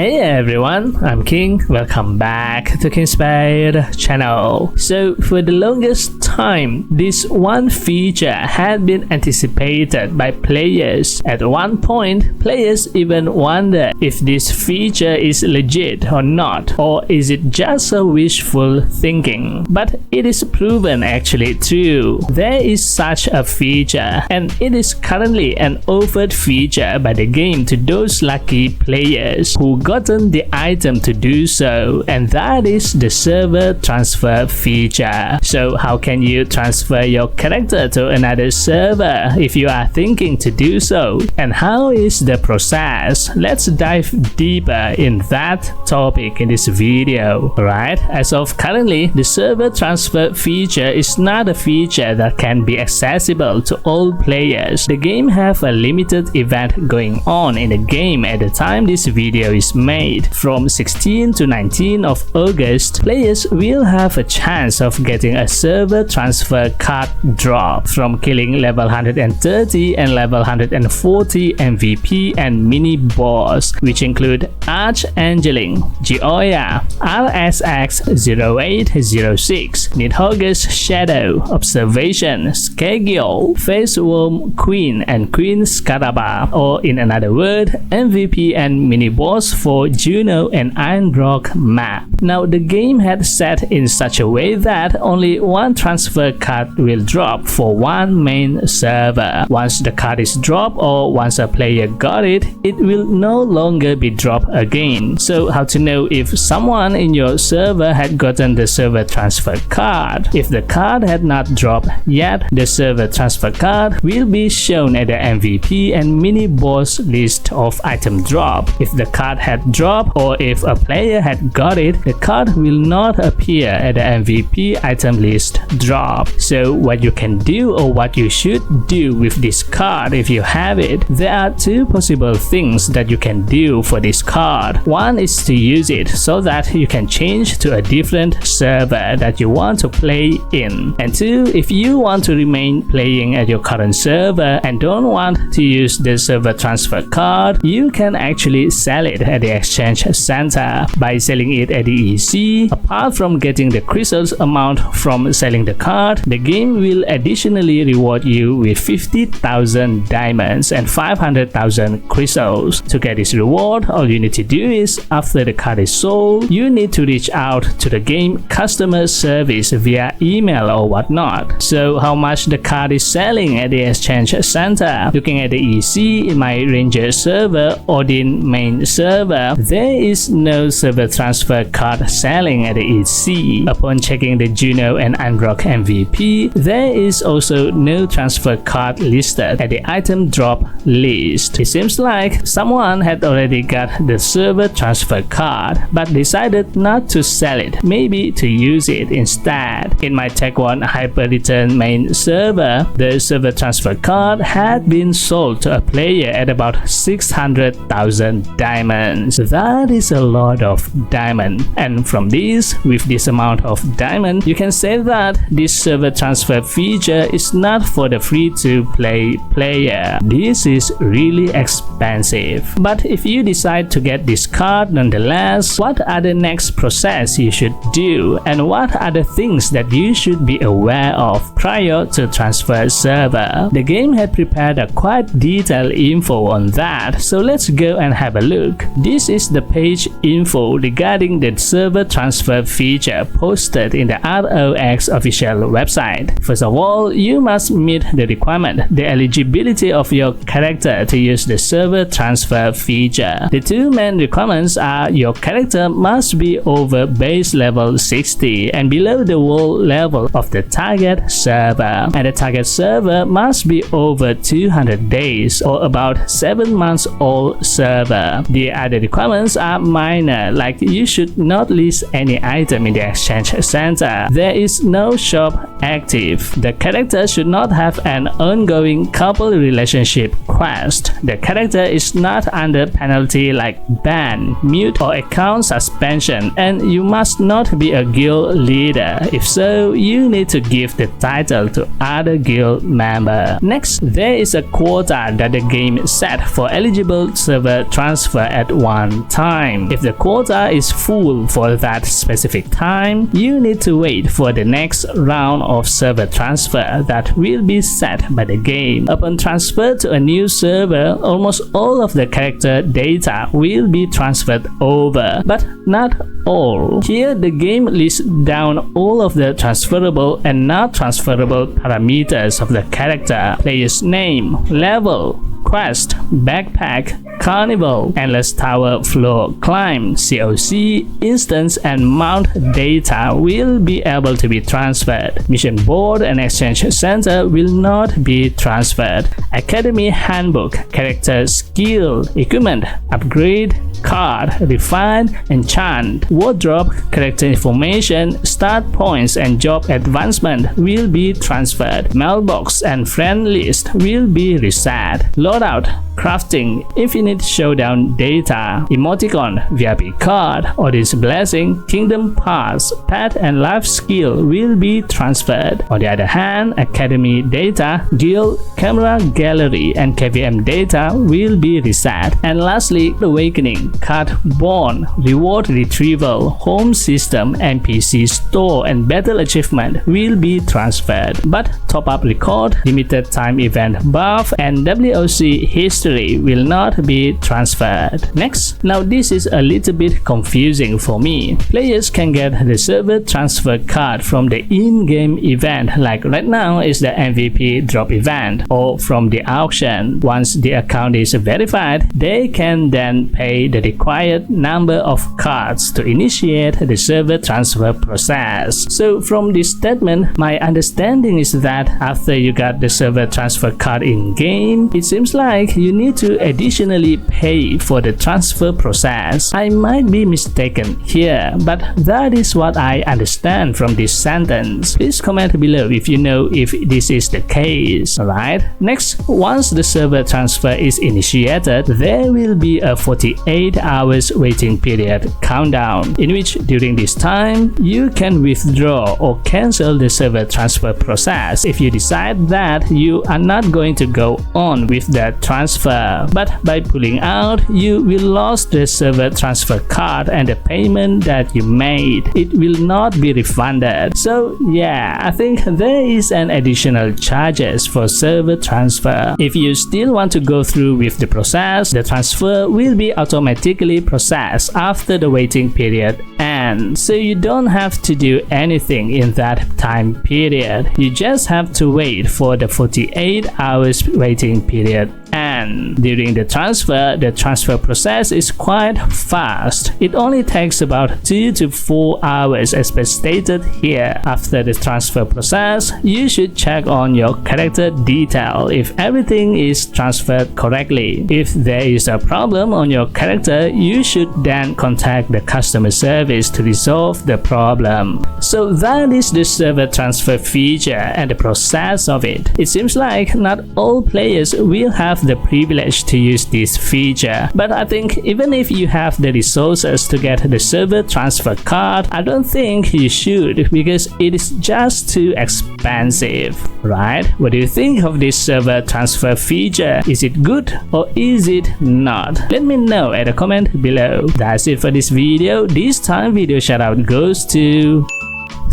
Hey everyone, I'm King. Welcome back to Kingspade channel. So for the longest time, this one feature had been anticipated by players. At one point, players even wonder if this feature is legit or not, or is it just a wishful thinking. But it is proven actually true. There is such a feature, and it is currently an offered feature by the game to those lucky players who gotten the item to do so, and that is the server transfer feature. So how can you transfer your character to another server if you are thinking to do so, and how is the process? Let's dive deeper in that topic in this video. Right, as of currently, the server transfer feature is not a feature that can be accessible to all players. The game have a limited event going on in the game at the time this video is made. From 16 to 19 of August, players will have a chance of getting a server transfer card drop from killing level 130 and level 140 MVP and mini boss, which include Archangeling, Gioia, RSX0806, Nidhogger's Shadow, Observation, Schedule, Face Worm Queen and Queen Scaraba, or in another word, MVP and mini boss for Juno and Iron Rock map. Now the game had set in such a way that only one transfer card will drop for one main server. Once the card is dropped or once a player got it, it will no longer be dropped again. So how to know if someone in your server had gotten the server transfer card? If the card had not dropped yet, the server transfer card will be shown at the MVP and mini boss list of item drop. If the card had dropped or if a player had got it, the card will not appear at the MVP item list drop. So what you can do, or what you should do with this card if you have it, there are two possible things that you can do for this card. One is to use it so that you can change to a different server that you want to play in. And two, if you want to remain playing at your current server and don't want to use the server transfer card, you can actually sell it at the exchange center. By selling it at the EC, apart from getting the crystals amount from selling the card, the game will additionally reward you with 50,000 diamonds and 500,000 crystals. To get this reward, all you need to do is, after the card is sold, you need to reach out to the game customer service via email or whatnot. So how much the card is selling at the exchange center? Looking at the EC in my Ranger server, Odin main server, there is no server transfer card selling at the EC. Upon checking the Juno and Unrock MVP, there is also no transfer card listed at the item drop list. It seems like someone had already got the server transfer card but decided not to sell it, maybe to use it instead. In my Tech 1 Hyper Return main server, the server transfer card had been sold to a player at about 600,000 diamonds. That is a lot of diamond, and from this, with this amount of diamond, you can say that this server transfer feature is not for the free-to-play player. This is really expensive. But if you decide to get this card nonetheless, what are the next process you should do, and what are the things that you should be aware of prior to transfer server? The game had prepared a quite detailed info on that, so let's go and have a look. This is the page info regarding the server transfer feature posted in the ROX official website. First of all, you must meet the requirement, the eligibility of your character to use the server transfer feature. The two main requirements are your character must be over base level 60 and below the world level of the target server, and the target server must be over 200 days or about 7 months old server. The other requirements are minor, like you should not list any item in the exchange center. There is no shop active. The character should not have an ongoing couple relationship quest. The character is not under penalty like ban, mute, or account suspension, and you must not be a guild leader. If so, you need to give the title to other guild member. Next, there is a quota that the game set for eligible server transfer at one time. If the quota is full for that specific time, you need to wait for the next round of server transfer that will be set by the game. Upon transfer to a new server, almost all of the character data will be transferred over, but not all. Here, the game lists down all of the transferable and not transferable parameters of the character: player's name, level, quest, backpack, carnival, endless tower floor climb, COC, instance, and mount data will be able to be transferred. Mission board and exchange center will not be transferred. Academy handbook, character skill, equipment, upgrade, card, refine, enchant, wardrobe, character information, start points, and job advancement will be transferred. Mailbox and friend list will be reset. Loadout, crafting, infinite showdown data, emoticon, VIP card, audience blessing, kingdom pass, pet, and life skill will be transferred. On the other hand, academy data, guild, camera gallery, and KVM data will be reset. And lastly, awakening, card bond, reward retrieval, home system, NPC store, and battle achievement will be transferred. But top-up record, limited time event buff, and WOC history will not be transferred. Next, now this is a little bit confusing for me. Players can get the server transfer card from the in-game event, like right now is the MVP drop event, or from the auction. Once the account is verified, they can then pay the required number of cards to initiate the server transfer process. So from this statement, my understanding is that after you got the server transfer card in-game, it seems like you need to additionally pay for the transfer process. I might be mistaken here, but that is what I understand from this sentence. Please comment below if you know if this is the case. Alright, next, once the server transfer is initiated, there will be a 48 hours waiting period countdown, in which during this time, you can withdraw or cancel the server transfer process if you decide that you are not going to go on with the transfer. But by pulling out, you will lose the server transfer card and the payment that you made. It will not be refunded. So yeah, I think there is an additional charges for server transfer. If you still want to go through with the process, the transfer will be automatically processed after the waiting period ends. So you don't have to do anything in that time period. You just have to wait for the 48 hours waiting period. And during the transfer process is quite fast. It only takes about 2 to 4 hours as per stated here. After the transfer process, you should check on your character detail if everything is transferred correctly. If there is a problem on your character, you should then contact the customer service to resolve the problem. So that is the server transfer feature and the process of it. It seems like not all players will have the privilege to use this feature, but I think even if you have the resources to get the server transfer card, I don't think you should, because it is just too expensive, right? What do you think of this server transfer feature? Is it good or is it not? Let me know at the comment below. That's it for this video. This time video shout out goes to...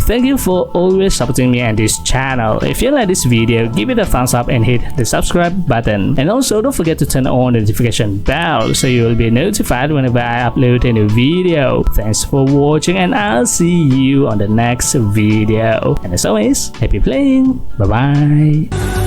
Thank you for always supporting me and this channel. If you like this video, give it a thumbs up and hit the subscribe button. And also don't forget to turn on the notification bell so you will be notified whenever I upload a new video. Thanks for watching and I'll see you on the next video. And as always, happy playing. Bye bye.